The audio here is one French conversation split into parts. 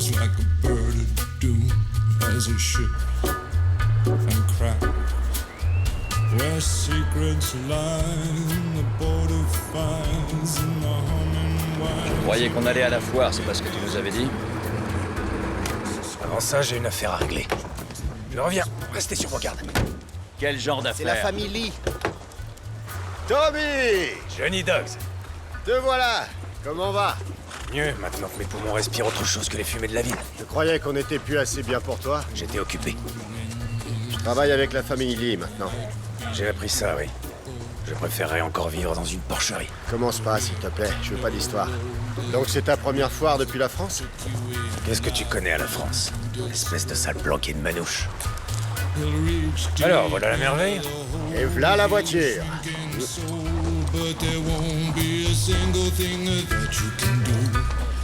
falls like a bird of doom as a ship and crack. Where secrets lie in the border fires and the humming wires. Je croyais qu'on allait à la foire, c'est pas ce que tu nous avais dit? Avant ça, j'ai une affaire à régler. Je reviens, restez sur vos gardes. Quel genre C'est la d'affaire? famille Lee. Tommy! Johnny Dogs. Te voilà! Comment va? Mieux, maintenant que mes poumons respirent autre chose que les fumées de la ville. Je croyais qu'on n'était plus assez bien pour toi. J'étais occupé. Je travaille avec la famille Lee maintenant. J'ai appris ça, oui. Je préférerais encore vivre dans une porcherie. Commence pas, s'il te plaît. Je veux pas d'histoire. Donc c'est ta première foire depuis la France? Qu'est-ce que tu connais à la France? Espèce de sale planqué de manouche. Alors, voilà la merveille. Et v'là la voiture. But there won't be a single thing that you can do.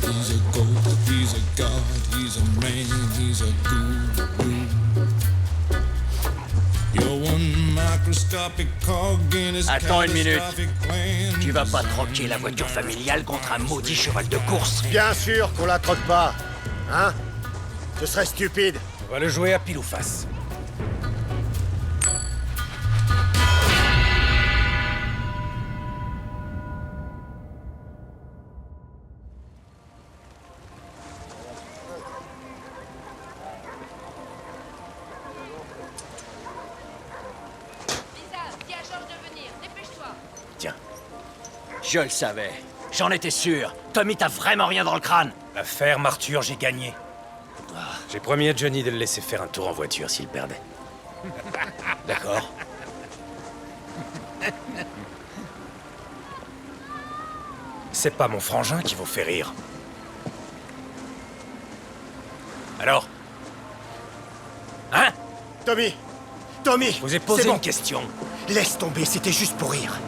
He's a god, he's a god, he's a man, he's a guru. You're one microscopic cog in his Attends une minute. catastrophic plan. Tu vas pas troquer la voiture familiale contre un maudit cheval de course? Bien sûr qu'on la troque pas. Hein? Ce serait stupide. On va le jouer à pile ou face. Dis à Georges de venir, dépêche-toi. Tiens, Je le savais. J'en étais sûr. Tommy, t'as vraiment rien dans le crâne. l'affaire Martur, j'ai gagné. J'ai promis à Johnny de le laisser faire un tour en voiture s'il perdait. D'accord. C'est pas mon frangin qui vous fait rire. Alors? Hein? Tommy! Tommy! Je vous ai posé c'est bon. une question. Laisse tomber, c'était juste pour rire.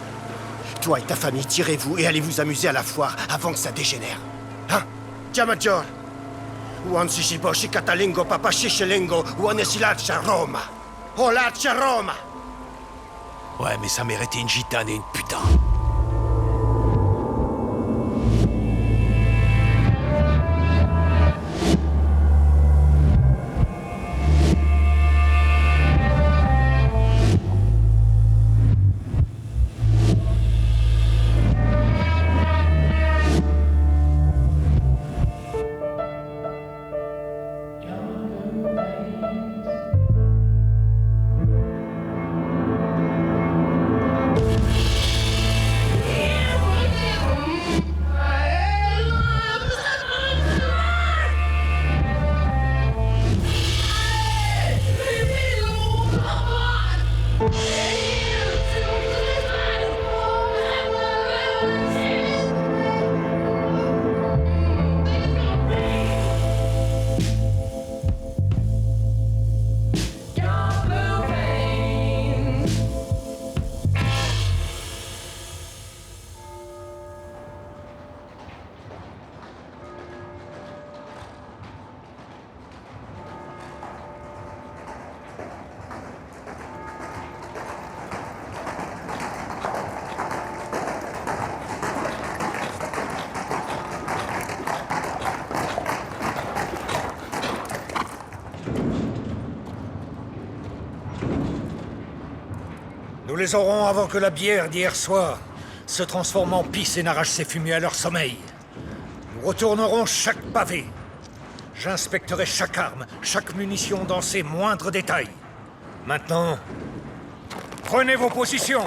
Toi et ta famille, tirez-vous et allez vous amuser à la foire avant que ça dégénère. Hein? Chiamaggior! Uan sishiboshi katalingo papa shishilingo uan esilacha Roma. Olacha Roma! Ouais, mais ça méritait une gitane et une putain. Nous les aurons avant que la bière d'hier soir se transforme en pisse et n'arrache ses fumées à leur sommeil. Nous retournerons chaque pavé. J'inspecterai chaque arme, chaque munition dans ses moindres détails. Maintenant, prenez vos positions.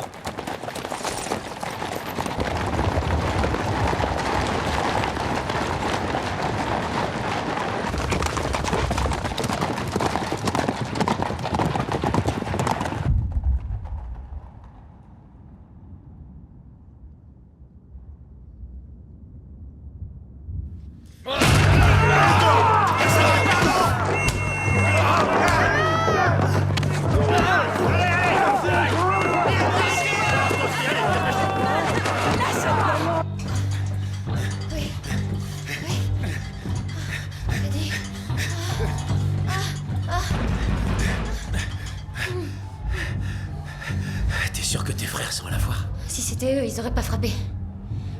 T'es sûr que tes frères sont à la foire? Si c'était eux, ils auraient pas frappé.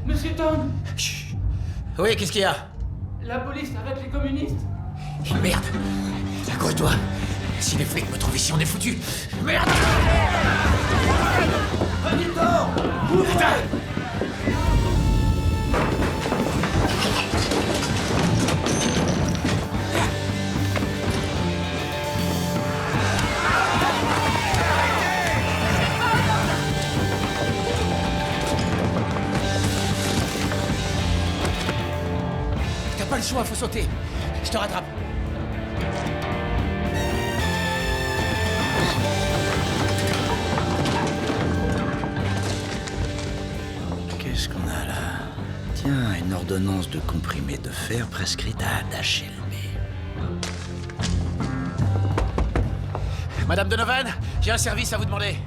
Monsieur Tom, Chut. Oui, qu'est-ce qu'il y a? la police arrête les communistes. Merde! Accroche-toi! Si les flics me trouvent ici, on est foutus! Merde! T'as pas le choix, faut sauter! Je te rattrape! Qu'est-ce qu'on a là? Tiens, une ordonnance de comprimé de fer prescrite à Ada Shelby. Madame Donovan, j'ai un service à vous demander.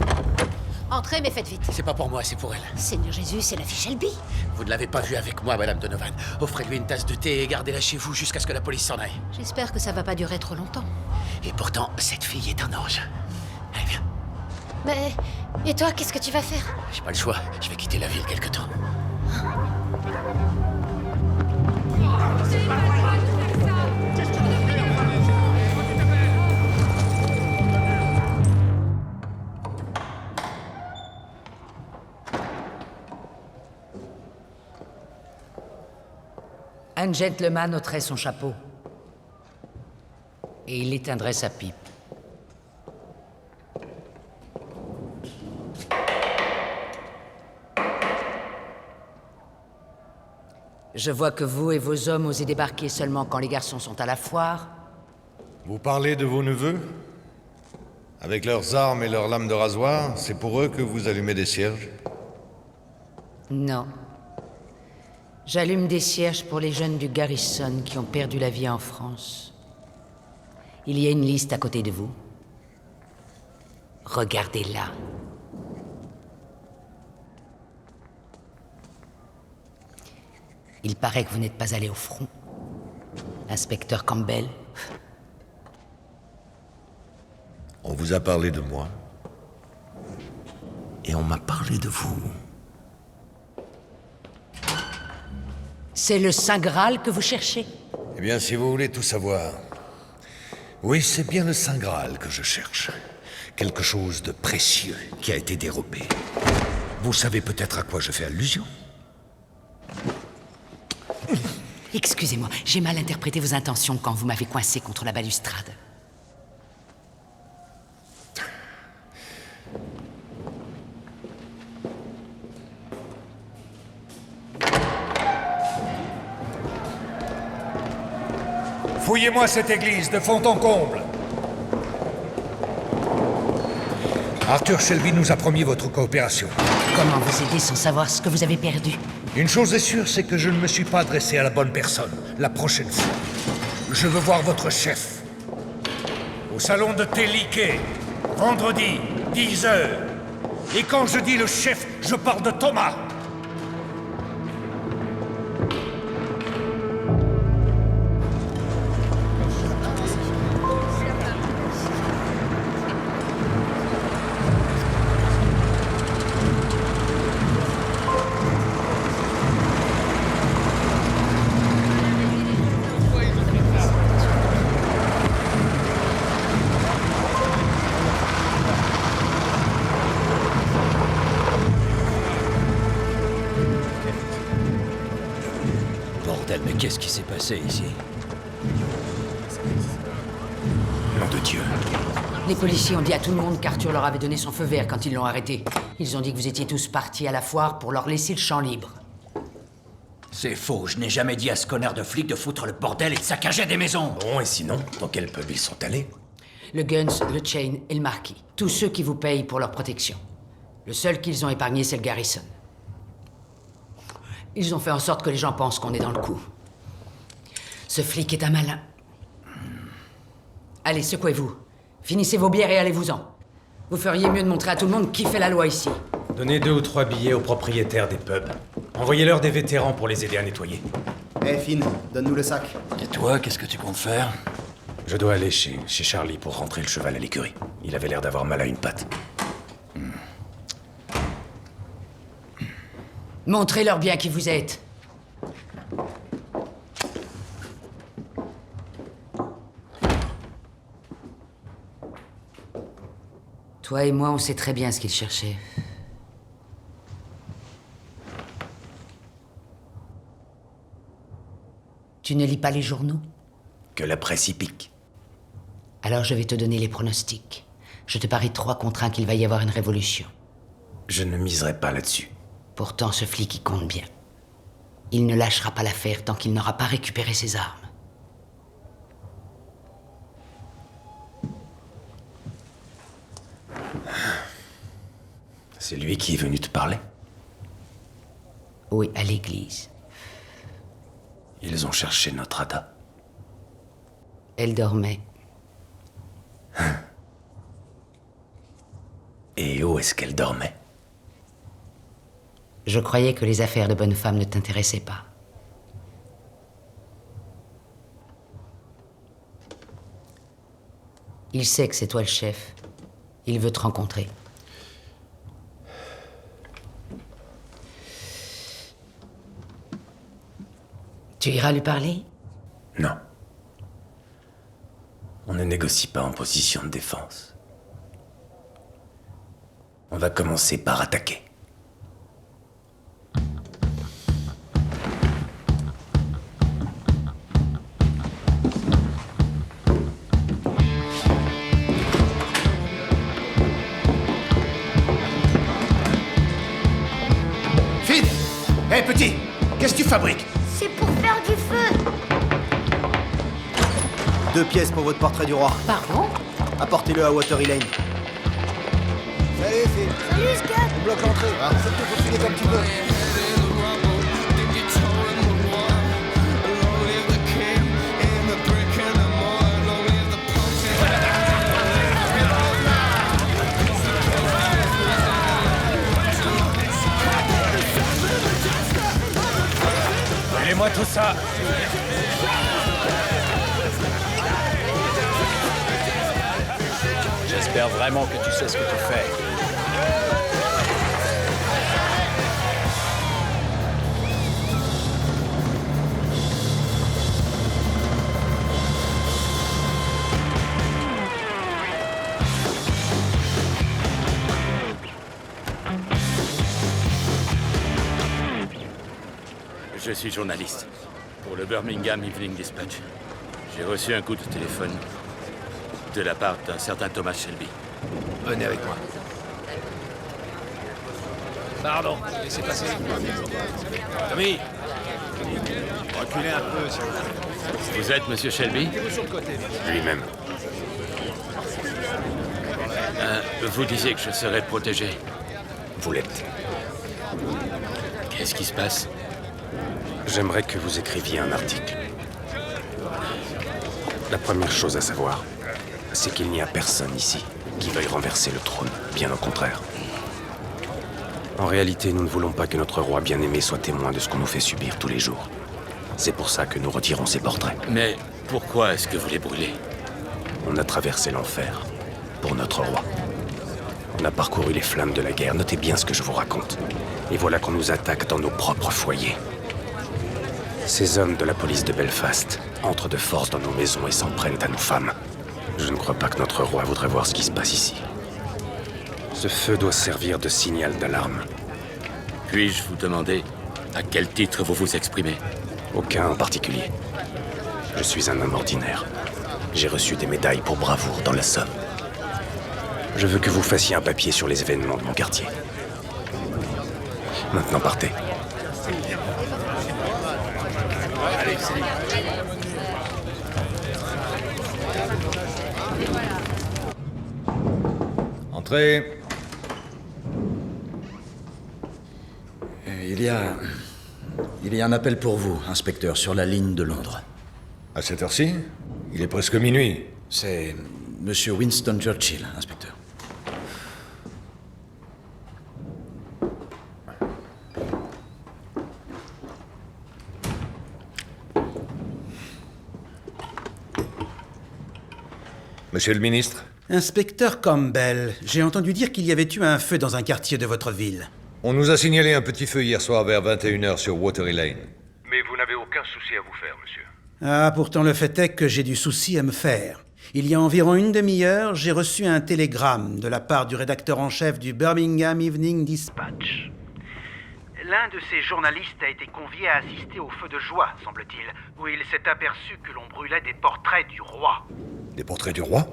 Entrez, mais faites vite. C'est pas pour moi, c'est pour elle. Seigneur Jésus, c'est la fille Shelby. Vous ne l'avez pas vue avec moi, Madame Donovan. Offrez-lui une tasse de thé et gardez-la chez vous jusqu'à ce que la police s'en aille. J'espère que ça va pas durer trop longtemps. Et pourtant, cette fille est un ange. Allez, viens. Mais... Et toi, qu'est-ce que tu vas faire? J'ai pas le choix, je vais quitter la ville quelque temps. Un gentleman ôterait son chapeau. Et il éteindrait sa pipe. Je vois que vous et vos hommes osez débarquer seulement quand les garçons sont à la foire. Vous parlez de vos neveux? Avec leurs armes et leurs lames de rasoir, c'est pour eux que vous allumez des cierges? Non. J'allume des cierges pour les jeunes du Garrison qui ont perdu la vie en France. Il y a une liste à côté de vous. Regardez-la. Il paraît que vous n'êtes pas allé au front. Inspecteur Campbell. On vous a parlé de moi. Et on m'a parlé de vous. C'est le Saint Graal que vous cherchez? Eh bien, si vous voulez tout savoir... Oui, c'est bien le Saint Graal que je cherche. Quelque chose de précieux qui a été dérobé. Vous savez peut-être à quoi je fais allusion? Excusez-moi, j'ai mal interprété vos intentions quand vous m'avez coincé contre la balustrade. Fouillez-moi cette église de fond en comble. Arthur Shelby nous a promis votre coopération. Comment vous aider sans savoir ce que vous avez perdu? Une chose est sûre, c'est que je ne me suis pas adressé à la bonne personne. La prochaine fois, je veux voir votre chef. Au salon de Telliquet, vendredi, 10h. Et quand je dis le chef, je parle de Thomas. Bordel, mais qu'est-ce qui s'est passé ici? Nom de Dieu. Les policiers ont dit à tout le monde qu'Arthur leur avait donné son feu vert quand ils l'ont arrêté. Ils ont dit que vous étiez tous partis à la foire pour leur laisser le champ libre. C'est faux, je n'ai jamais dit à ce connard de flic de foutre le bordel et de saccager des maisons. Bon, et sinon, dans quel pub ils sont allés? Le Guns, le Chain et le Marquis. Tous ceux qui vous payent pour leur protection. Le seul qu'ils ont épargné, c'est le Garrison. Ils ont fait en sorte que les gens pensent qu'on est dans le coup. Ce flic est un malin. Allez, secouez-vous. Finissez vos bières et allez-vous-en. Vous feriez mieux de montrer à tout le monde qui fait la loi ici. Donnez 2 ou 3 billets aux propriétaires des pubs. Envoyez-leur des vétérans pour les aider à nettoyer. Eh, Finn, donne-nous le sac. Et toi, qu'est-ce que tu comptes faire? Je dois aller chez Charlie pour rentrer le cheval à l'écurie. Il avait l'air d'avoir mal à une patte. Montrez-leur bien qui vous êtes. Toi et moi, on sait très bien ce qu'il cherchait. Tu ne lis pas les journaux? Que la presse y pique. Alors je vais te donner les pronostics. Je te parie 3 contre 1 qu'il va y avoir une révolution. Je ne miserai pas là-dessus. Pourtant, ce flic y compte bien. Il ne lâchera pas l'affaire tant qu'il n'aura pas récupéré ses armes. C'est lui qui est venu te parler? Oui, à l'église. Ils ont cherché notre Ada. Elle dormait. Et où est-ce qu'elle dormait? Je croyais que les affaires de bonne femme ne t'intéressaient pas. Il sait que c'est toi le chef. Il veut te rencontrer. Tu iras lui parler? Non. On ne négocie pas en position de défense. On va commencer par attaquer. Finn! Hé, petit! Qu'est-ce que tu fabriques? C'est pour faire du feu. 2 pièces pour votre portrait du roi. Pardon? Apportez-le à Watery Lane. Salut, Phil. Salut, Scott. On bloque l'entrée. C'est tout, faut filer comme tu veux. Mêlez-moi tout ça. J'espère vraiment que tu sais ce que tu fais. Je suis journaliste pour le Birmingham Evening Dispatch. J'ai reçu un coup de téléphone de la part d'un certain Thomas Shelby. Venez avec moi. Pardon, laissez passer. Tommy, Reculez un peu, s'il vous plaît. vous êtes Monsieur Shelby? Lui-même. Vous disiez que je serais protégé. Vous l'êtes. Qu'est-ce qui se passe? J'aimerais que vous écriviez un article. La première chose à savoir, c'est qu'il n'y a personne ici qui veuille renverser le trône, bien au contraire. En réalité, nous ne voulons pas que notre roi bien-aimé soit témoin de ce qu'on nous fait subir tous les jours. C'est pour ça que nous retirons ces portraits. Mais pourquoi est-ce que vous les brûlez? On a traversé l'enfer pour notre roi. On a parcouru les flammes de la guerre, notez bien ce que je vous raconte. Et voilà qu'on nous attaque dans nos propres foyers. Ces hommes de la police de Belfast entrent de force dans nos maisons et s'en prennent à nos femmes. Je ne crois pas que notre roi voudrait voir ce qui se passe ici. Ce feu doit servir de signal d'alarme. Puis-je vous demander à quel titre vous vous exprimez? Aucun en particulier. Je suis un homme ordinaire. J'ai reçu des médailles pour bravoure dans la Somme. Je veux que vous fassiez un papier sur les événements de mon quartier. Maintenant partez. Entrez. Il y a un appel pour vous, inspecteur, sur la ligne de Londres. À cette heure-ci? Il est presque minuit. C'est Monsieur Winston Churchill, inspecteur. Monsieur le ministre? Inspecteur Campbell, j'ai entendu dire qu'il y avait eu un feu dans un quartier de votre ville. On nous a signalé un petit feu hier soir vers 21h sur Watery Lane. Mais vous n'avez aucun souci à vous faire, monsieur. Ah, pourtant le fait est que j'ai du souci à me faire. Il y a environ une demi-heure, j'ai reçu un télégramme de la part du rédacteur en chef du Birmingham Evening Dispatch. L'un de ces journalistes a été convié à assister au feu de joie, semble-t-il, où il s'est aperçu que l'on brûlait des portraits du roi. Des portraits du roi?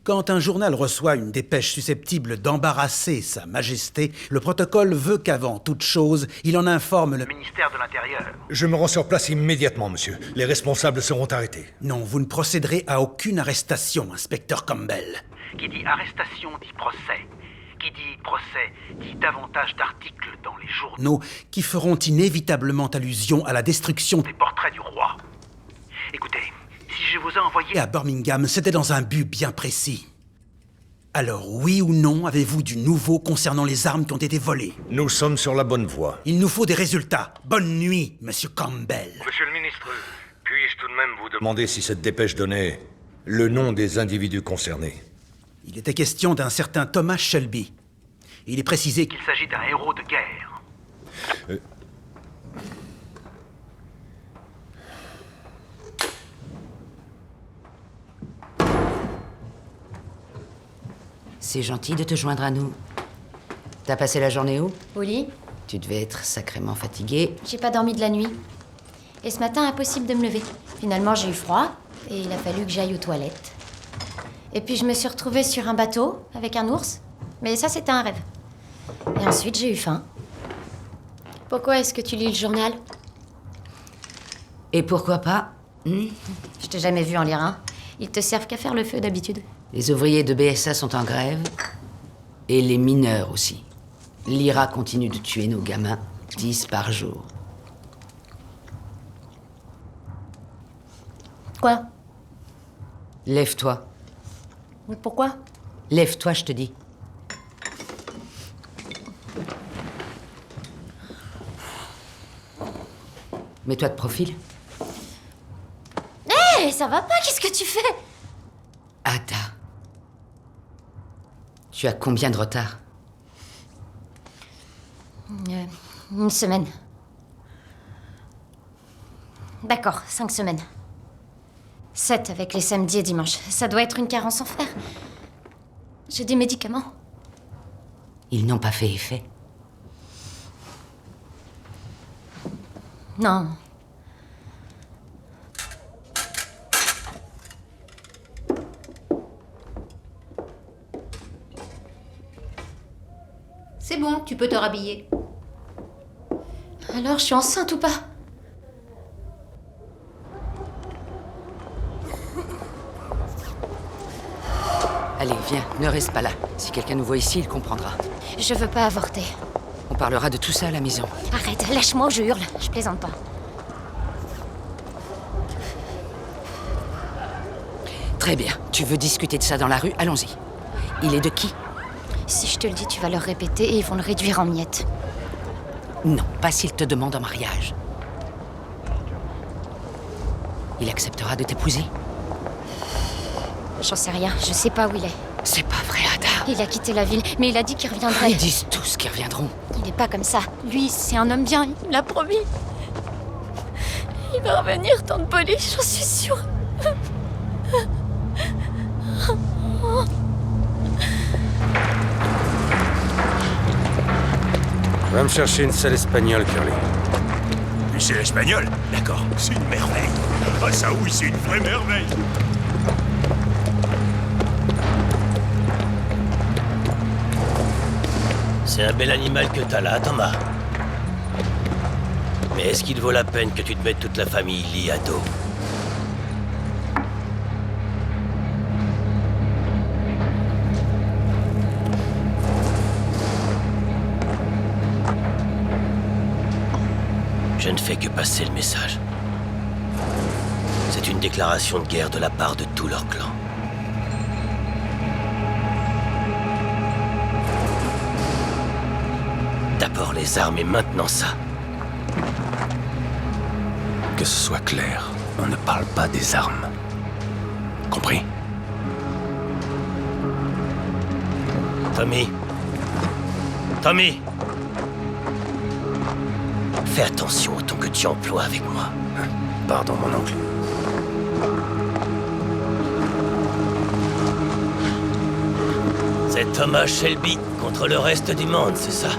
Quand un journal reçoit une dépêche susceptible d'embarrasser Sa Majesté, le protocole veut qu'avant toute chose, il en informe le ministère de l'Intérieur. Je me rends sur place immédiatement, monsieur. Les responsables seront arrêtés. Non, vous ne procéderez à aucune arrestation, inspecteur Campbell. Qui dit arrestation dit procès. Qui dit procès dit davantage d'articles dans les journaux qui feront inévitablement allusion à la destruction des portraits du roi. Écoutez, si je vous ai envoyé à Birmingham, c'était dans un but bien précis. Alors, oui ou non, avez-vous du nouveau concernant les armes qui ont été volées? Nous sommes sur la bonne voie. Il nous faut des résultats. Bonne nuit, monsieur Campbell. Monsieur le ministre, puis-je tout de même vous demander si cette dépêche donnait le nom des individus concernés? Il était question d'un certain Thomas Shelby. Il est précisé qu'il s'agit d'un héros de guerre. C'est gentil de te joindre à nous. T'as passé la journée où? Au lit? Tu devais être sacrément fatigué. J'ai pas dormi de la nuit. Et ce matin, impossible de me lever. Finalement, j'ai eu froid et il a fallu que j'aille aux toilettes. Et puis je me suis retrouvée sur un bateau avec un ours. Mais ça, c'était un rêve. Et ensuite, j'ai eu faim. Pourquoi est-ce que tu lis le journal? Et pourquoi pas? Je t'ai jamais vu en lire un. Ils te servent qu'à faire le feu d'habitude. Les ouvriers de BSA sont en grève. Et les mineurs aussi. L'IRA continue de tuer nos gamins, 10 par jour. Quoi? Lève-toi. Pourquoi? Lève-toi, je te dis. Mets-toi de profil. Hé, ça va pas, qu'est-ce que tu fais? Ada. Tu as combien de retard? Une semaine. D'accord, 5 semaines. 7 avec les samedis et dimanches. Ça doit être une carence en fer. J'ai des médicaments. Ils n'ont pas fait effet. Non. C'est bon, tu peux te rhabiller. Alors, je suis enceinte ou pas? Allez, viens, ne reste pas là. Si quelqu'un nous voit ici, il comprendra. Je veux pas avorter. On parlera de tout ça à la maison. Arrête, lâche-moi ou je hurle. Je plaisante pas. Très bien. Tu veux discuter de ça dans la rue? Allons-y. Il est de qui? Si je te le dis, tu vas leur répéter et ils vont le réduire en miettes. Non, pas s'il te demande en mariage. Il acceptera de t'épouser? J'en sais rien, je sais pas où il est. C'est pas vrai, Ada. Il a quitté la ville, mais il a dit qu'il reviendrait. Ils disent tous qu'ils reviendront. Il est pas comme ça. Lui, c'est un homme bien, il me l'a promis. Il va revenir, tante Polly, j'en suis sûre. Va me chercher une salle espagnole, Curly. Puis c'est l'espagnol? D'accord, c'est une merveille. Ah ça oui, c'est une vraie merveille. C'est un bel animal que t'as là, Thomas. Mais est-ce qu'il vaut la peine que tu te mettes toute la famille liée à dos? Je ne fais que passer le message. C'est une déclaration de guerre de la part de tout leur clan. D'abord les armes et maintenant ça. Que ce soit clair, on ne parle pas des armes. Compris? Tommy. Tommy! Fais attention au ton que tu emploies avec moi. Pardon, mon oncle. C'est Thomas Shelby contre le reste du monde, c'est ça?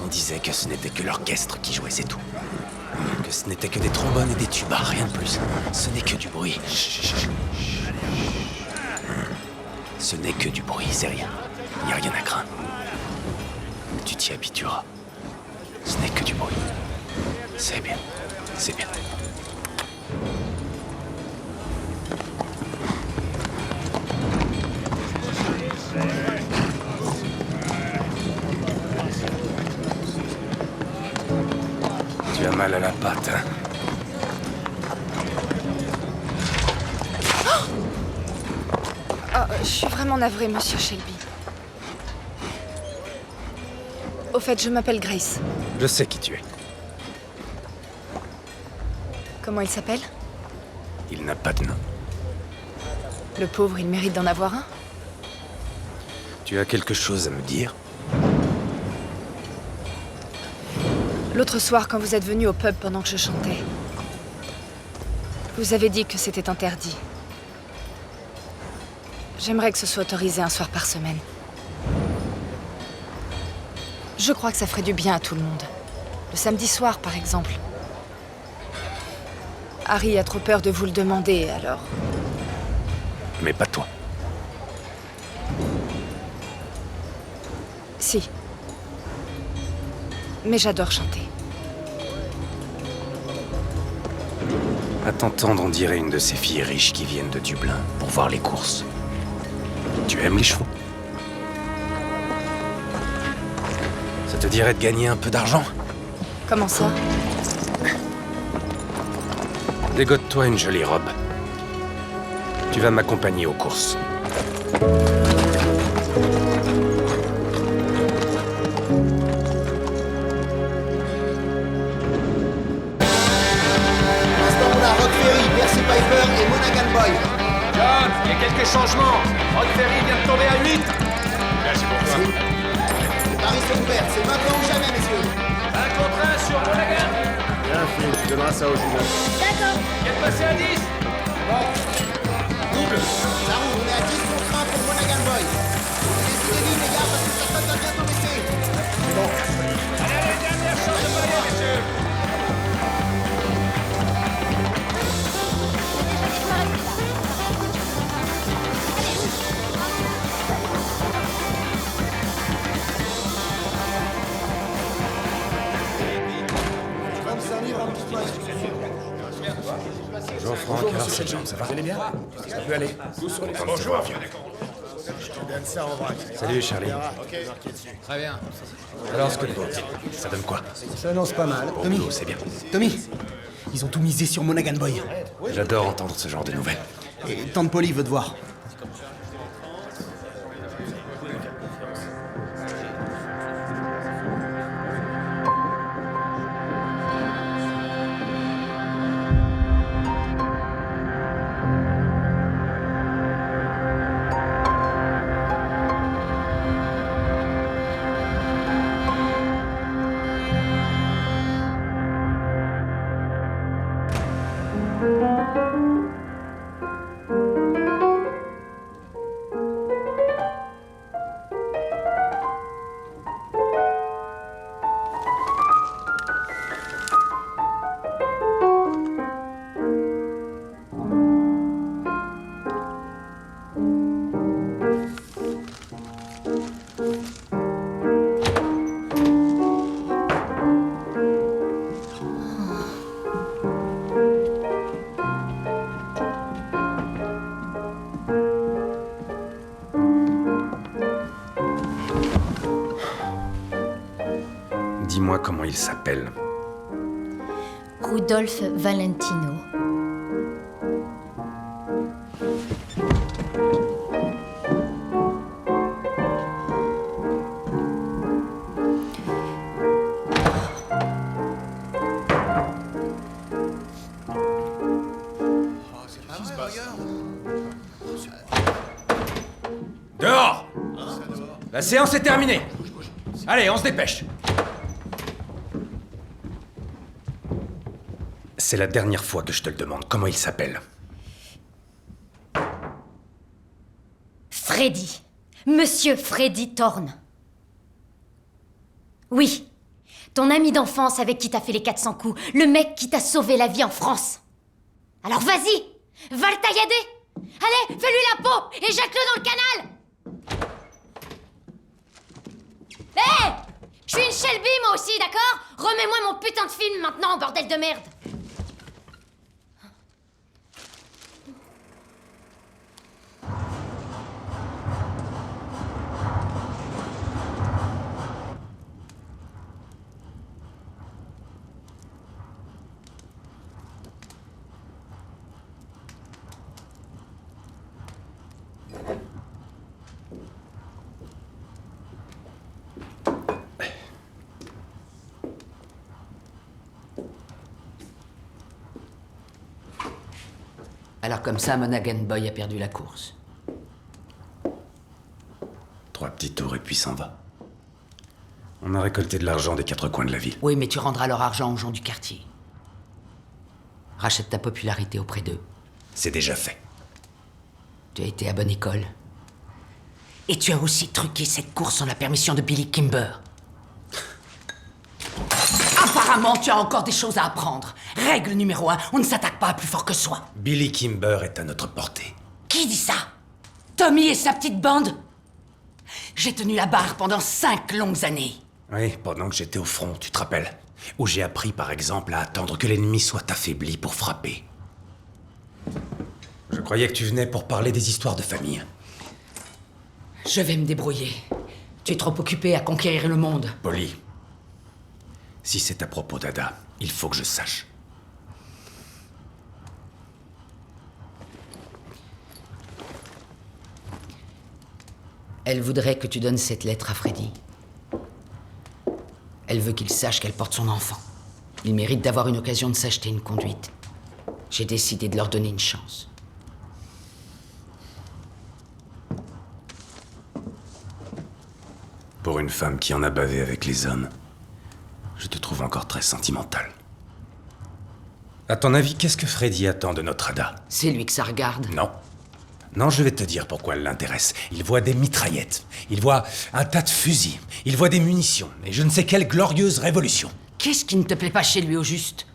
On disait que ce n'était que l'orchestre qui jouait, c'est tout. Que ce n'était que des trombones et des tubas, rien de plus. Ce n'est que du bruit. Ce n'est que du bruit, c'est rien. Il n'y a rien à craindre. Tu t'y habitueras. Ce n'est que du bruit. C'est bien. C'est bien. Tu as mal à la patte, hein? Je suis vraiment navrée, monsieur Shelby. Au fait, je m'appelle Grace. Je sais qui tu es. Comment il s'appelle? Il n'a pas de nom. Le pauvre, il mérite d'en avoir un. Tu as quelque chose à me dire? L'autre soir, quand vous êtes venu au pub pendant que je chantais, vous avez dit que c'était interdit. J'aimerais que ce soit autorisé un soir par semaine. Je crois que ça ferait du bien à tout le monde. Le samedi soir, par exemple. Harry a trop peur de vous le demander, alors... Mais pas toi. Si. Mais j'adore chanter. À t'entendre, on dirait une de ces filles riches qui viennent de Dublin pour voir les courses. Tu aimes les chevaux? Ça te dirait de gagner un peu d'argent? Comment ça? Dégote-toi une jolie robe. Tu vas m'accompagner aux courses. Piper et Monaghan Boy. John, il y a quelques changements. Rod Ferry vient de tomber à 8. Merci pour toi. Les paris sont ouverts, c'est maintenant ou jamais, messieurs. Un contre un sur Monaghan. Bien fait, tu donneras ça au jumeau. D'accord. Il est passé à 10. Bon. Double. Ça roule, on est à 10 contre 1 pour Monaghan Boy. Décidez vite, les gars, parce que ça va bientôt baisser. C'est bon. Allez, dernière chance de parier, messieurs. Bonjour Franck, alors c'est John, ça va? Vous allez bien? Ça peut aller. Bonjour. Je te donne ça en vrac. Salut Charlie. Très bien. Alors ce que ça donne quoi? Ça annonce pas mal. Bon Tommy, boulot, c'est bien. Tommy, ils ont tout misé sur Monaghan Boy. J'adore entendre ce genre de nouvelles. Et Tante Polly veut te voir. Dis-moi comment il s'appelle. Rudolf Valentino. Dehors! La séance est terminée. Allez, on se dépêche. C'est la dernière fois que je te le demande. Comment il s'appelle? Freddy. Monsieur Freddy Thorne. Oui. Ton ami d'enfance avec qui t'as fait les 400 coups. Le mec qui t'a sauvé la vie en France. Alors vas-y, va le taillader. Allez, fais-lui la peau et jette-le dans le canal. Hé! Je suis une Shelby, moi aussi, d'accord? Remets-moi mon putain de film maintenant, bordel de merde! Alors comme ça, Monaghan Boy a perdu la course. 3 petits tours et puis s'en va. On a récolté de l'argent des 4 coins de la ville. Oui, mais tu rendras leur argent aux gens du quartier. Rachète ta popularité auprès d'eux. C'est déjà fait. Tu as été à bonne école. Et tu as aussi truqué cette course sans la permission de Billy Kimber. Apparemment, tu as encore des choses à apprendre. Règle numéro 1, on ne s'attaque pas à plus fort que soi. Billy Kimber est à notre portée. Qui dit ça? Tommy et sa petite bande? J'ai tenu la barre pendant 5 longues années. Oui, pendant que j'étais au front, tu te rappelles? Où j'ai appris, par exemple, à attendre que l'ennemi soit affaibli pour frapper. Je croyais que tu venais pour parler des histoires de famille. Je vais me débrouiller. Tu es trop occupé à conquérir le monde. Polly, si c'est à propos d'Ada, il faut que je sache. Elle voudrait que tu donnes cette lettre à Freddy. Elle veut qu'il sache qu'elle porte son enfant. Il mérite d'avoir une occasion de s'acheter une conduite. J'ai décidé de leur donner une chance. Pour une femme qui en a bavé avec les hommes, je te trouve encore très sentimental. À ton avis, qu'est-ce que Freddy attend de notre Ada? C'est lui que ça regarde. Non. Non, je vais te dire pourquoi elle l'intéresse. Il voit des mitraillettes, il voit un tas de fusils, il voit des munitions, et je ne sais quelle glorieuse révolution. Qu'est-ce qui ne te plaît pas chez lui, au juste?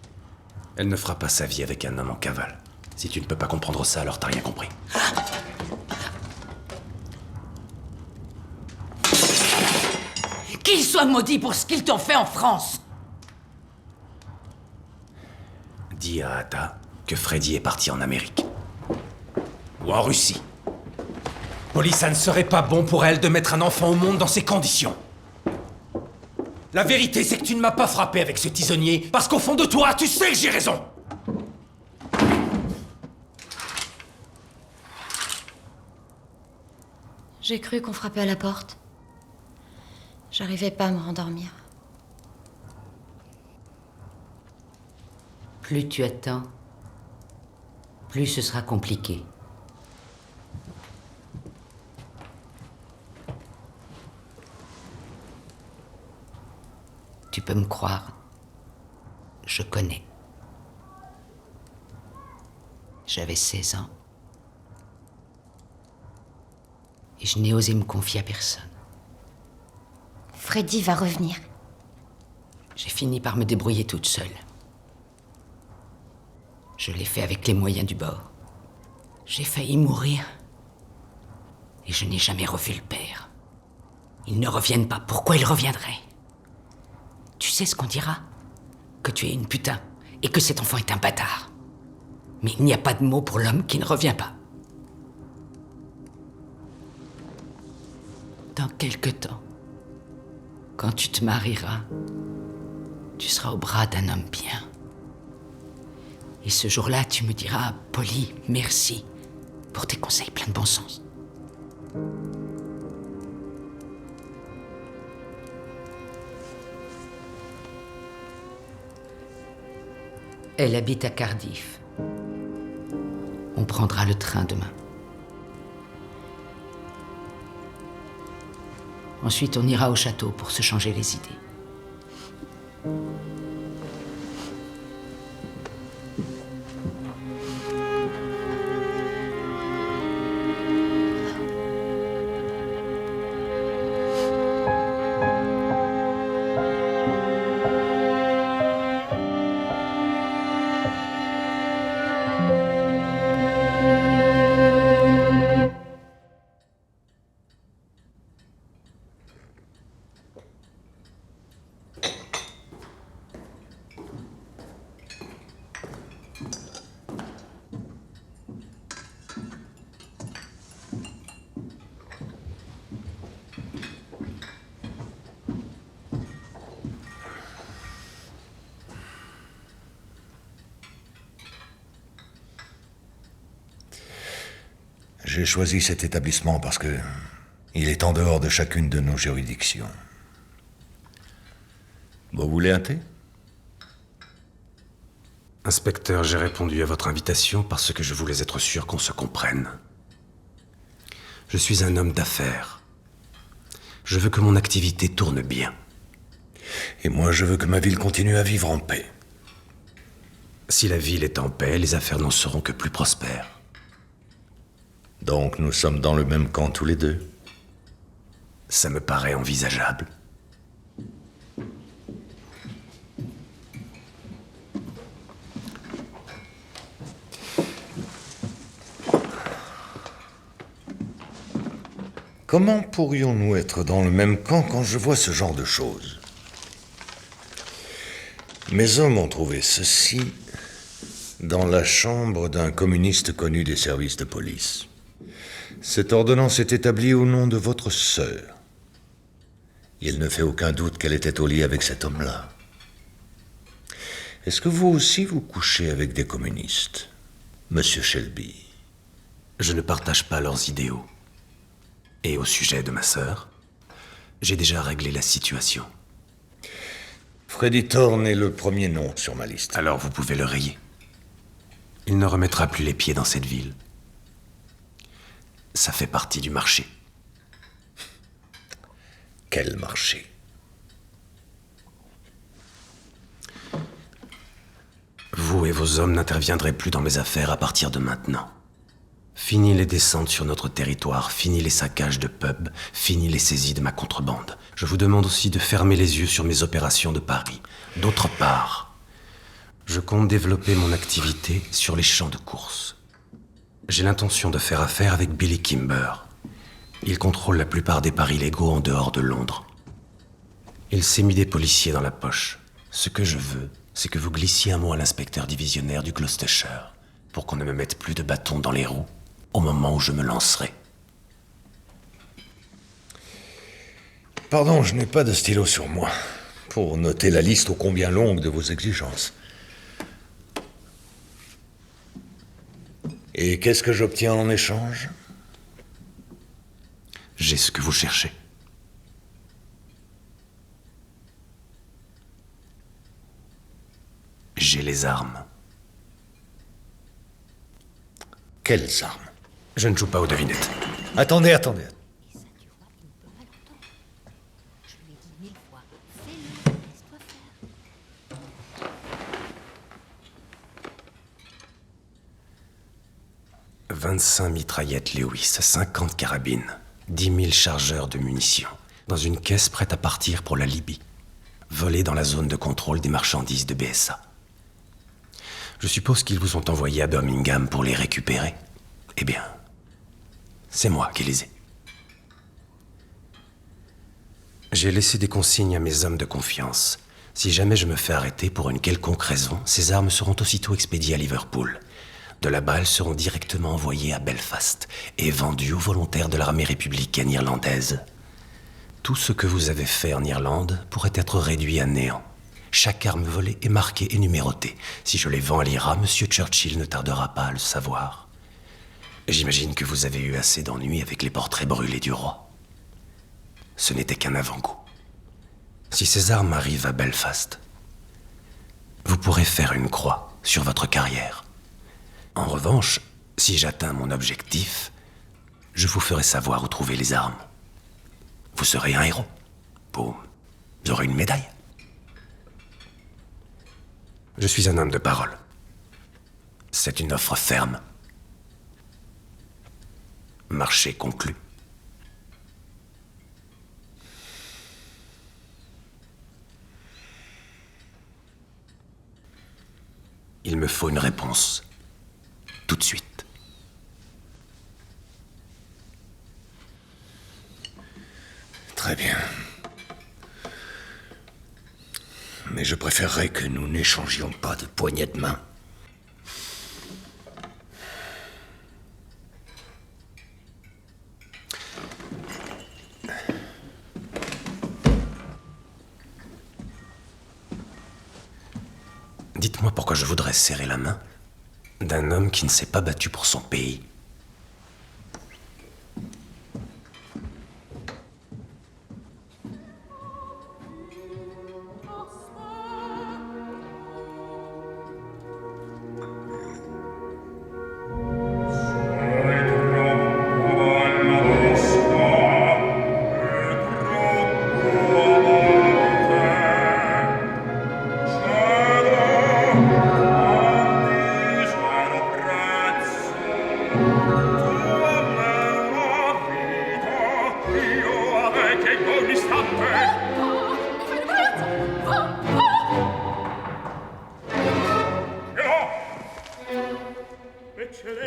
Elle ne fera pas sa vie avec un homme en cavale. Si tu ne peux pas comprendre ça, alors t'as rien compris. Qu'ils soient maudits pour ce qu'ils t'ont fait en France! Dis à Ada que Freddy est parti en Amérique. Ou en Russie. Polly, ça ne serait pas bon pour elle de mettre un enfant au monde dans ces conditions. La vérité, c'est que tu ne m'as pas frappé avec ce tisonnier, parce qu'au fond de toi, tu sais que j'ai raison. J'ai cru qu'on frappait à la porte. J'arrivais pas à me rendormir. Plus tu attends, plus ce sera compliqué. Tu peux me croire, je connais. J'avais 16 ans. Et je n'ai osé me confier à personne. Freddy va revenir. J'ai fini par me débrouiller toute seule. Je l'ai fait avec les moyens du bord. J'ai failli mourir. Et je n'ai jamais revu le père. Ils ne reviennent pas. Pourquoi ils reviendraient? Tu sais ce qu'on dira? Que tu es une putain et que cet enfant est un bâtard. Mais il n'y a pas de mot pour l'homme qui ne revient pas. Dans quelque temps, quand tu te marieras, tu seras au bras d'un homme bien. Et ce jour-là, tu me diras, Polly, merci pour tes conseils pleins de bon sens. Elle habite à Cardiff. On prendra le train demain. Ensuite, on ira au château pour se changer les idées. J'ai choisi cet établissement parce que il est en dehors de chacune de nos juridictions. Vous voulez un thé? Inspecteur, j'ai répondu à votre invitation parce que je voulais être sûr qu'on se comprenne. Je suis un homme d'affaires. Je veux que mon activité tourne bien. Et moi, je veux que ma ville continue à vivre en paix. Si la ville est en paix, les affaires n'en seront que plus prospères. Donc nous sommes dans le même camp tous les deux. Ça me paraît envisageable. Comment pourrions-nous être dans le même camp quand je vois ce genre de choses? Mes hommes ont trouvé ceci dans la chambre d'un communiste connu des services de police. Cette ordonnance est établie au nom de votre sœur. Il ne fait aucun doute qu'elle était au lit avec cet homme-là. Est-ce que vous aussi vous couchez avec des communistes, Monsieur Shelby? Je ne partage pas leurs idéaux. Et au sujet de ma sœur, j'ai déjà réglé la situation. Freddy Thorne est le premier nom sur ma liste. Alors vous pouvez le rayer. Il ne remettra plus les pieds dans cette ville. Ça fait partie du marché. Quel marché? Vous et vos hommes n'interviendrez plus dans mes affaires à partir de maintenant. Fini les descentes sur notre territoire, fini les saccages de pubs, fini les saisies de ma contrebande. Je vous demande aussi de fermer les yeux sur mes opérations de Paris. D'autre part, je compte développer mon activité sur les champs de course. J'ai l'intention de faire affaire avec Billy Kimber. Il contrôle la plupart des paris légaux en dehors de Londres. Il s'est mis des policiers dans la poche. Ce que je veux, c'est que vous glissiez un mot à l'inspecteur divisionnaire du Gloucestershire pour qu'on ne me mette plus de bâtons dans les roues au moment où je me lancerai. Pardon, je n'ai pas de stylo sur moi pour noter la liste ô combien longue de vos exigences. Et qu'est-ce que j'obtiens en échange? J'ai ce que vous cherchez. J'ai les armes. Quelles armes? Je ne joue pas aux devinettes. Attendez. 25 mitraillettes Lewis, 50 carabines, 10 000 chargeurs de munitions, dans une caisse prête à partir pour la Libye, volée dans la zone de contrôle des marchandises de BSA. Je suppose qu'ils vous ont envoyé à Birmingham pour les récupérer. Eh bien, c'est moi qui les ai. J'ai laissé des consignes à mes hommes de confiance. Si jamais je me fais arrêter pour une quelconque raison, ces armes seront aussitôt expédiées à Liverpool. De là-bas, elles seront directement envoyées à Belfast et vendues aux volontaires de l'armée républicaine irlandaise. Tout ce que vous avez fait en Irlande pourrait être réduit à néant. Chaque arme volée est marquée et numérotée. Si je les vends à l'IRA, Monsieur Churchill ne tardera pas à le savoir. J'imagine que vous avez eu assez d'ennuis avec les portraits brûlés du roi. Ce n'était qu'un avant-goût. Si ces armes arrivent à Belfast, vous pourrez faire une croix sur votre carrière. En revanche, si j'atteins mon objectif, je vous ferai savoir où trouver les armes. Vous serez un héros. Vous aurez une médaille. Je suis un homme de parole. C'est une offre ferme. Marché conclu. Il me faut une réponse. Tout de suite. Très bien. Mais je préférerais que nous n'échangions pas de poignées de main. Dites-moi pourquoi je voudrais serrer la main d'un homme qui ne s'est pas battu pour son pays.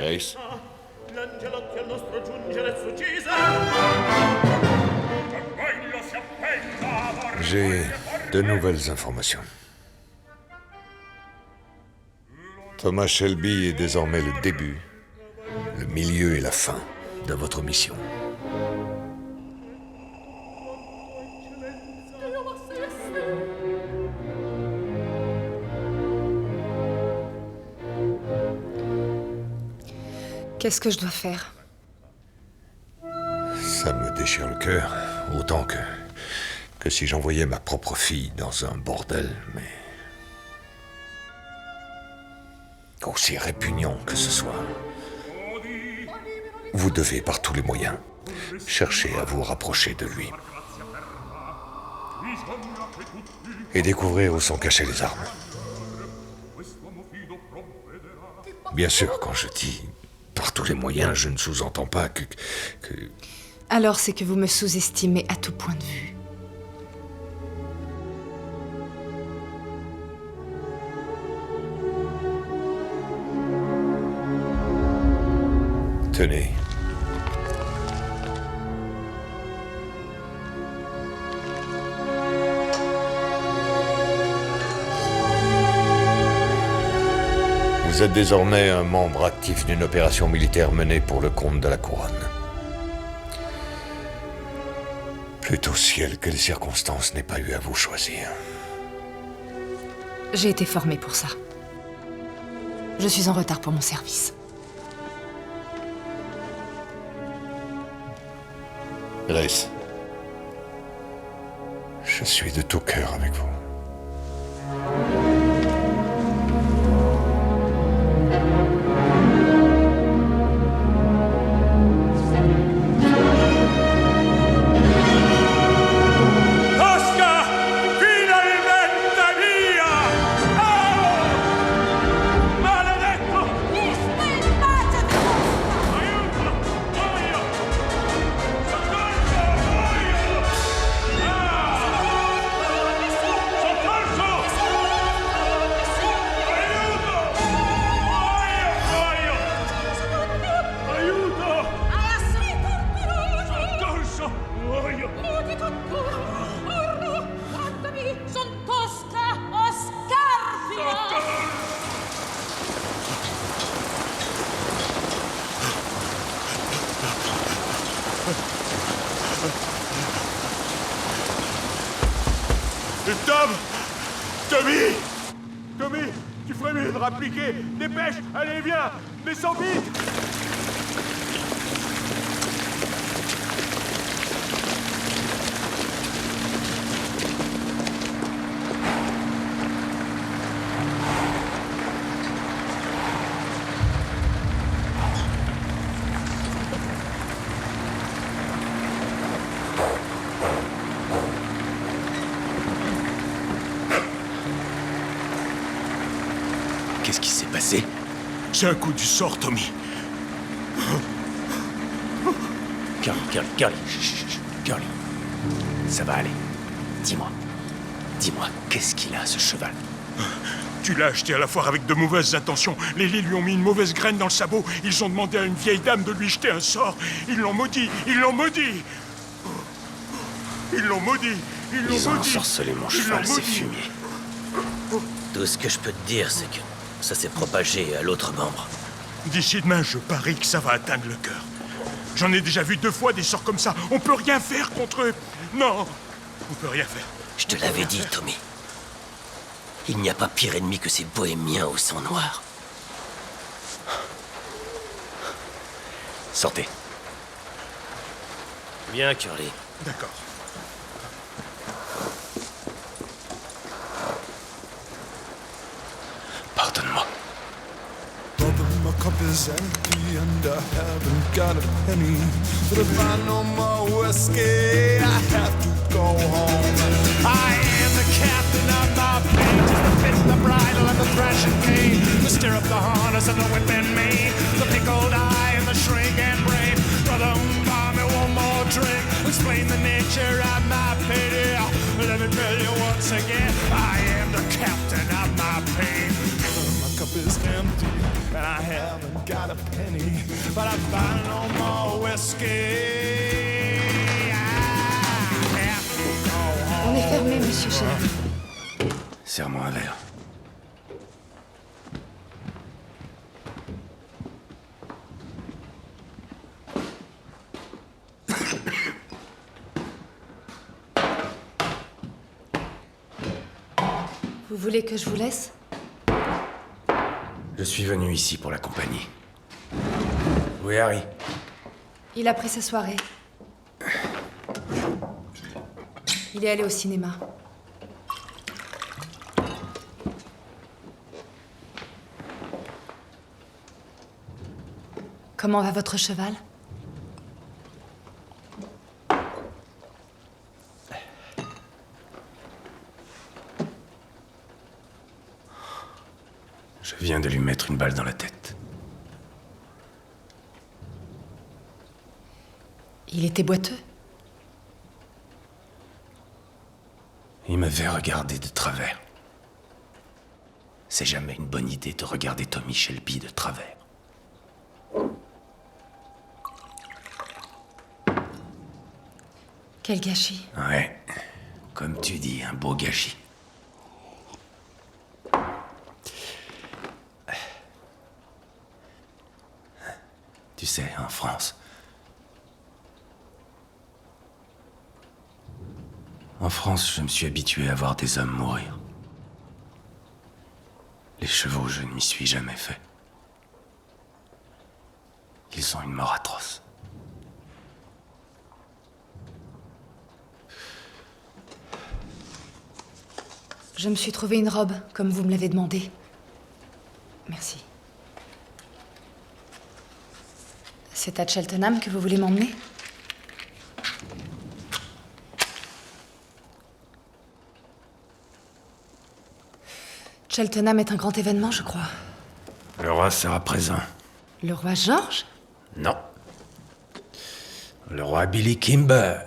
Ace. J'ai de nouvelles informations. Thomas Shelby est désormais le début, le milieu et la fin de votre mission. Qu'est-ce que je dois faire? Ça me déchire le cœur, autant que si j'envoyais ma propre fille dans un bordel, mais... aussi répugnant que ce soit. Vous devez, par tous les moyens, chercher à vous rapprocher de lui. Et découvrir où sont cachées les armes. Bien sûr, quand je dis par tous les moyens, je ne sous-entends pas que... Alors c'est que vous me sous-estimez à tout point de vue. Tenez. Vous êtes désormais un membre actif d'une opération militaire menée pour le compte de la Couronne. Plutôt ciel que les circonstances n'aient pas eu à vous choisir. J'ai été formée pour ça. Je suis en retard pour mon service. Grace, je suis de tout cœur avec vous. Tom! Tommy! Tommy, tu ferais mieux de rappliquer! Dépêche! Allez, viens! Descends vite! Qu'est-ce qui s'est passé? C'est un coup du sort, Tommy. Curly. Curly. Ça va aller. Dis-moi, qu'est-ce qu'il a, ce cheval? Tu l'as acheté à la foire avec de mauvaises intentions. Les lits lui ont mis une mauvaise graine dans le sabot. Ils ont demandé à une vieille dame de lui jeter un sort. Ils l'ont maudit. Ils ont ensorcelé mon cheval, c'est fumier. Tout ce que je peux te dire, c'est que ça s'est propagé à l'autre membre. D'ici demain, je parie que ça va atteindre le cœur. J'en ai déjà vu 2 fois des sorts comme ça. On peut rien faire contre eux. Non, on peut rien faire. Je te l'avais dit, Tommy. Il n'y a pas pire ennemi que ces bohémiens au sang noir. Sortez. Viens, Curly. D'accord. Pardonne-moi. Brother, my cup is empty and I haven't got a penny. But if I no more whiskey, I have to go home. I am the captain of my fate, just the bit, the bridle, and the thrashing cane, the stirrup, the harness, and the whip in me, the pickled eye and the shrink and brave. Brother, buy me one more drink, explain the nature of my pity. Let me tell you once again, I am the captain of my pain. My cup is empty and I haven't got a penny, but I find no more whiskey. On est fermé, monsieur Shelby. Serre-moi un verre. Vous voulez que je vous laisse? Je suis venu ici pour la compagnie. Où est Harry? Il a pris sa soirée. Il est allé au cinéma. Comment va votre cheval? Je viens de lui mettre une balle dans la tête. Il était boiteux? Il m'avait regardé de travers. C'est jamais une bonne idée de regarder Tommy Shelby de travers. Quel gâchis. Ouais, comme tu dis, un beau gâchis. Tu sais, en France... En France, je me suis habitué à voir des hommes mourir. Les chevaux, je ne m'y suis jamais fait. Ils ont une mort atroce. Je me suis trouvé une robe, comme vous me l'avez demandé. Merci. C'est à Cheltenham que vous voulez m'emmener? Cheltenham est un grand événement, je crois. Le roi sera présent. Le roi George? Non. Le roi Billy Kimber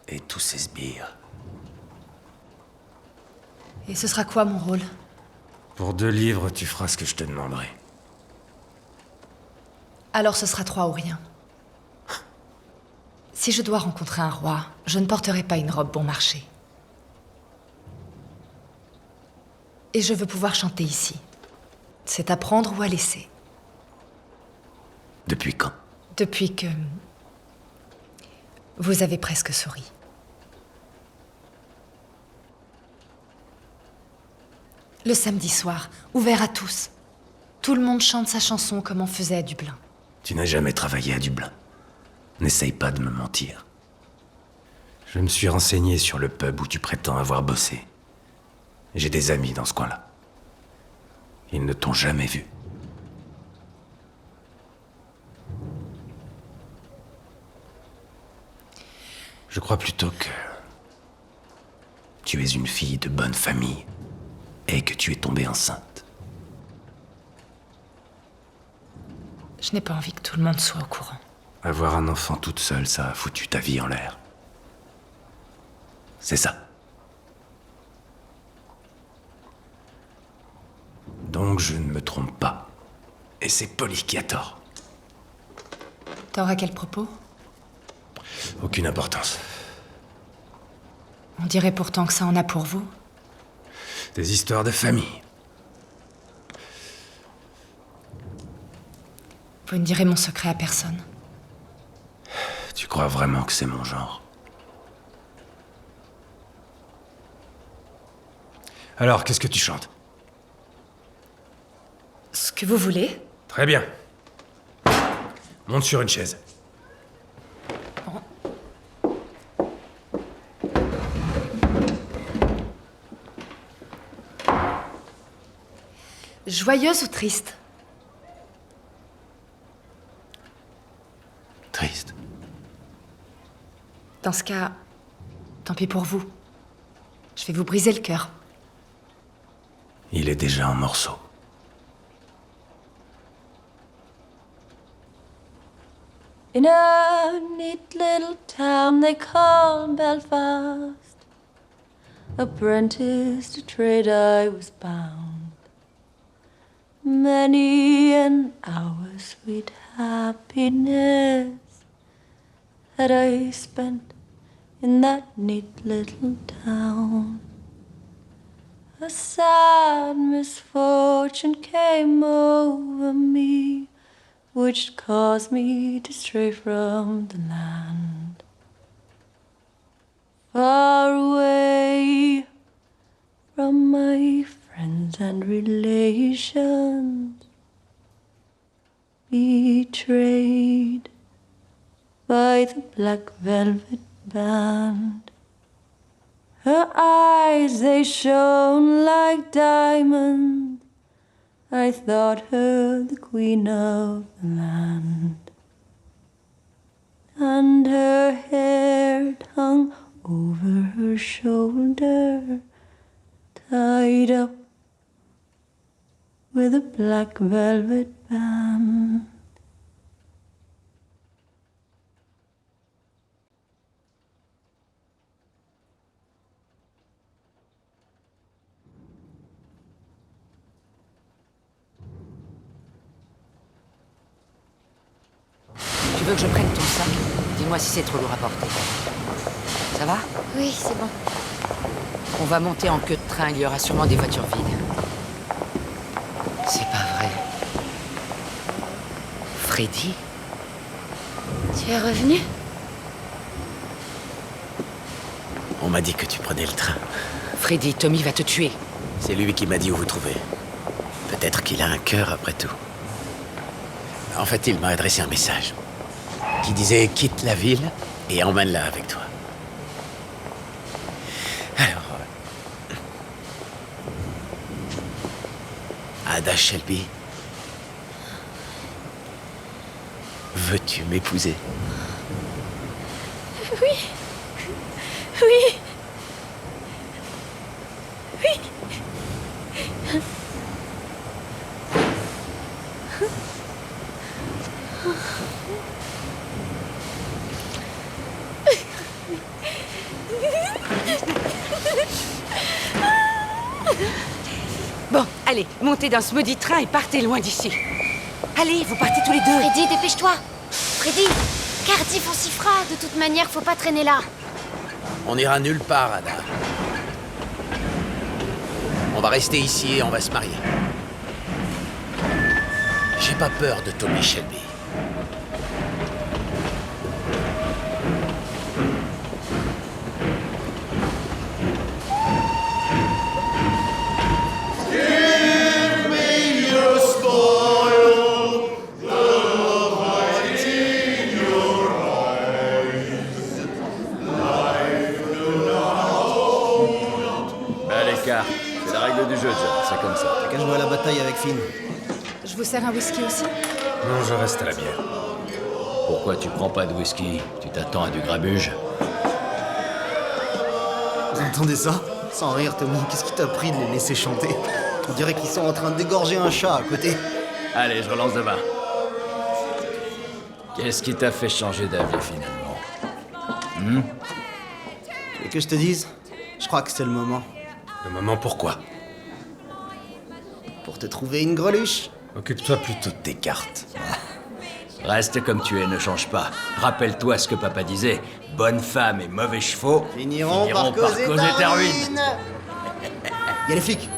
et tous ses sbires. Et ce sera quoi mon rôle? Pour 2 livres, tu feras ce que je te demanderai. Alors ce sera 3 ou rien. Si je dois rencontrer un roi, je ne porterai pas une robe bon marché. Et je veux pouvoir chanter ici. C'est à prendre ou à laisser. Depuis quand? Depuis que... vous avez presque souri. Le samedi soir, ouvert à tous. Tout le monde chante sa chanson comme on faisait à Dublin. Tu n'as jamais travaillé à Dublin. N'essaye pas de me mentir. Je me suis renseigné sur le pub où tu prétends avoir bossé. J'ai des amis dans ce coin-là. Ils ne t'ont jamais vu. Je crois plutôt que tu es une fille de bonne famille et que tu es tombée enceinte. Je n'ai pas envie que tout le monde soit au courant. Avoir un enfant toute seule, ça a foutu ta vie en l'air. C'est ça. Donc je ne me trompe pas. Et c'est Polly qui a tort. Tort à quel propos? Aucune importance. On dirait pourtant que ça en a pour vous. Des histoires de famille. Vous ne direz mon secret à personne. Tu crois vraiment que c'est mon genre? Alors, qu'est-ce que tu chantes? Ce que vous voulez. Très bien. Monte sur une chaise. Joyeuse ou triste? Triste. Dans ce cas, tant pis pour vous. Je vais vous briser le cœur. Il est déjà en morceaux. In a neat little town they call Belfast, apprentice to trade I was bound. Many an hour sweet happiness that I spent in that neat little town. A sad misfortune came over me, which caused me to stray from the land. Far away from my friends and relations, betrayed by the black velvet band. Her eyes, they shone like diamonds. I thought her the queen of the land. And her hair hung over her shoulder, tied up with a black velvet band. Tu veux que je prenne ton sac? Dis-moi si c'est trop lourd à porter. Ça va? Oui, c'est bon. On va monter en queue de train, il y aura sûrement des voitures vides. C'est pas vrai. Freddy? Tu es revenu? On m'a dit que tu prenais le train. Freddy, Tommy va te tuer. C'est lui qui m'a dit où vous trouver. Peut-être qu'il a un cœur après tout. En fait, il m'a adressé un message qui disait « Quitte la ville et emmène-la avec toi ». Alors... Ada Shelby, veux-tu m'épouser? Oui. Oui. Oui. Bon, allez, montez dans ce maudit train et partez loin d'ici. Allez, vous partez tous les deux. Freddy, dépêche-toi. Freddy, Cardiff, on s'y fera. De toute manière, faut pas traîner là. On n'ira nulle part, Ada. On va rester ici et on va se marier. J'ai pas peur de Tommy Shelby. Yeah! cartes. C'est la règle du jeu, John. C'est comme ça. T'as qu'à jouer à la bataille avec Finn. Je vous sers un whisky aussi? Non, je reste à la bière. Pourquoi tu prends pas de whisky? Tu t'attends à du grabuge? Vous entendez ça? Sans rire, Tommy, qu'est-ce qui t'a pris de les laisser chanter? On dirait qu'ils sont en train de dégorger un chat à côté. Allez, je relance de bas. Qu'est-ce qui t'a fait changer d'avis, finalement? Tu veux que je te dise? Je crois que c'est le moment. Le moment pourquoi? Pour te trouver une greluche. Occupe-toi plutôt de tes cartes. Reste comme tu es, ne change pas. Rappelle-toi ce que papa disait. Bonne femme et mauvais chevaux Finiront par causer ta ruine. Y'a les flics.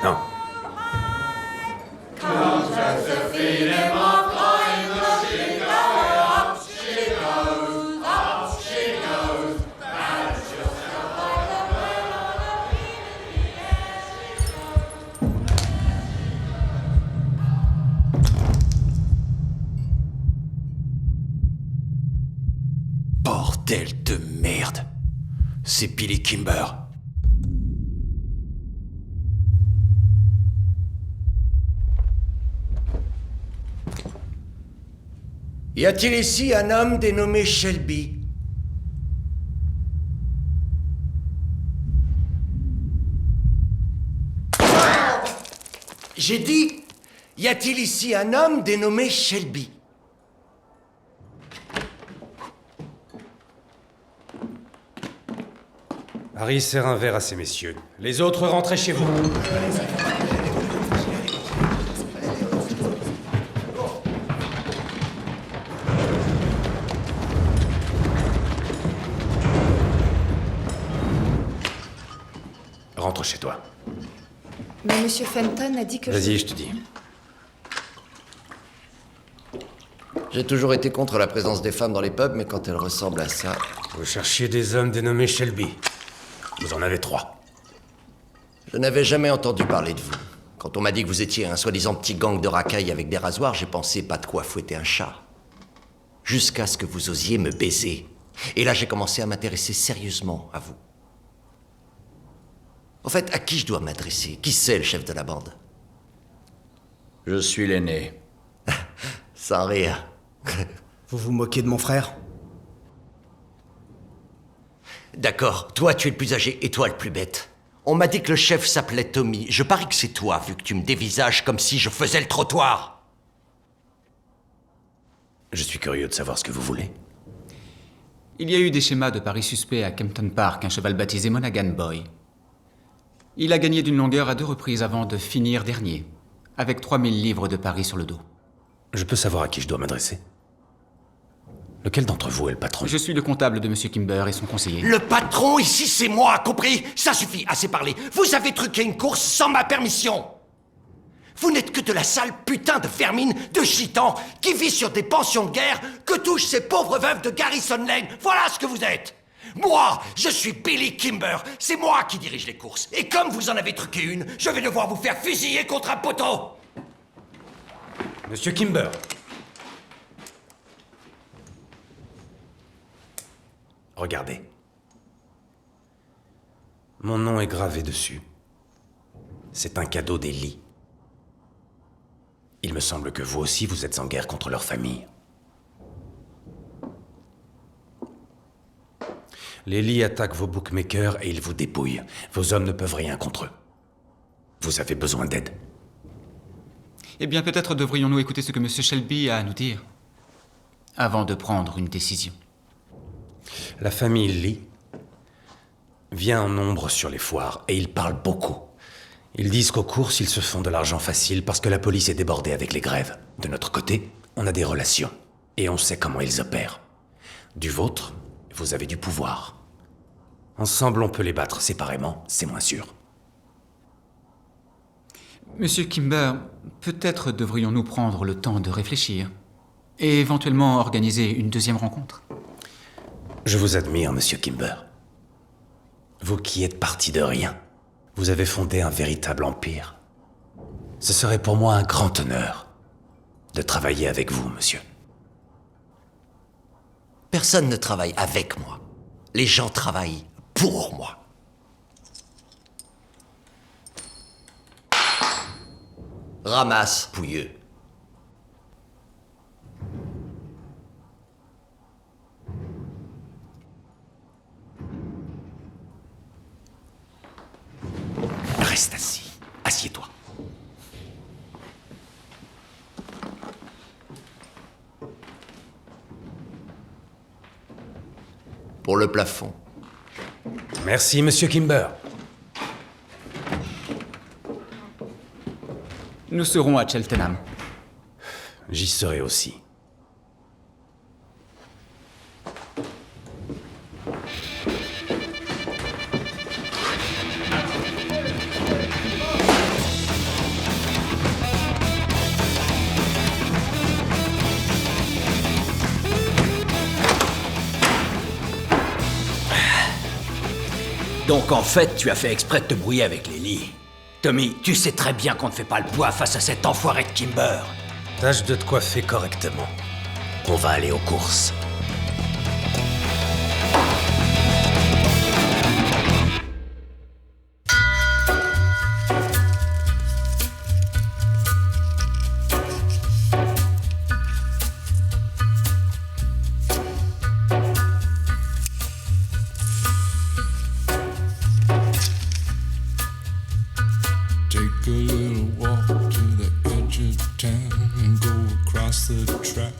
Non. Bordel de merde. C'est Billy Kimber. Y a-t-il ici un homme dénommé Shelby? J'ai dit, y a-t-il ici un homme dénommé Shelby? Harry sert un verre à ces messieurs. Les autres, rentrez chez vous. Rentre chez toi. Mais Monsieur Fenton a dit que... Vas-y, je te dis. J'ai toujours été contre la présence des femmes dans les pubs, mais quand elles ressemblent à ça... Vous cherchiez des hommes dénommés Shelby. Vous en avez 3. Je n'avais jamais entendu parler de vous. Quand on m'a dit que vous étiez un soi-disant petit gang de racailles avec des rasoirs, j'ai pensé pas de quoi fouetter un chat. Jusqu'à ce que vous osiez me baiser. Et là, j'ai commencé à m'intéresser sérieusement à vous. En fait, à qui je dois m'adresser? Qui c'est le chef de la bande? Je suis l'aîné. Sans rire. Vous vous moquez de mon frère? D'accord, toi tu es le plus âgé et toi le plus bête. On m'a dit que le chef s'appelait Tommy. Je parie que c'est toi, vu que tu me dévisages comme si je faisais le trottoir. Je suis curieux de savoir ce que vous voulez. Il y a eu des schémas de paris suspects à Kempton Park, un cheval baptisé Monaghan Boy. Il a gagné d'une longueur à 2 reprises avant de finir dernier, avec 3000 livres de paris sur le dos. Je peux savoir à qui je dois m'adresser? Lequel d'entre vous est le patron? Je suis le comptable de Monsieur Kimber et son conseiller. Le patron ici, c'est moi, compris? Ça suffit, assez parlé. Vous avez truqué une course sans ma permission. Vous n'êtes que de la sale putain de vermine de gitan qui vit sur des pensions de guerre que touchent ces pauvres veuves de Garrison Lane. Voilà ce que vous êtes. Moi, je suis Billy Kimber. C'est moi qui dirige les courses. Et comme vous en avez truqué une, je vais devoir vous faire fusiller contre un poteau. Monsieur Kimber. Regardez. Mon nom est gravé dessus. C'est un cadeau des Lee. Il me semble que vous aussi, vous êtes en guerre contre leur famille. Les Lee attaquent vos bookmakers et ils vous dépouillent. Vos hommes ne peuvent rien contre eux. Vous avez besoin d'aide. Eh bien, peut-être devrions-nous écouter ce que M. Shelby a à nous dire, avant de prendre une décision. La famille Lee vient en nombre sur les foires et ils parlent beaucoup. Ils disent qu'aux courses, ils se font de l'argent facile parce que la police est débordée avec les grèves. De notre côté, on a des relations et on sait comment ils opèrent. Du vôtre, vous avez du pouvoir. Ensemble, on peut les battre. Séparément, c'est moins sûr. Monsieur Kimber, peut-être devrions-nous prendre le temps de réfléchir et éventuellement organiser une deuxième rencontre. Je vous admire, Monsieur Kimber. Vous qui êtes parti de rien, vous avez fondé un véritable empire. Ce serait pour moi un grand honneur de travailler avec vous, monsieur. Personne ne travaille avec moi. Les gens travaillent pour moi. Ramasse, pouilleux. Reste assis. Assieds-toi. Pour le plafond. Merci, Monsieur Kimber. Nous serons à Cheltenham. J'y serai aussi. Donc en fait, tu as fait exprès de te brouiller avec Lily. Tommy, tu sais très bien qu'on ne fait pas le poids face à cet enfoiré de Kimber. Tâche de te coiffer correctement. On va aller aux courses. Take a little walk to the edge of town and go across the track.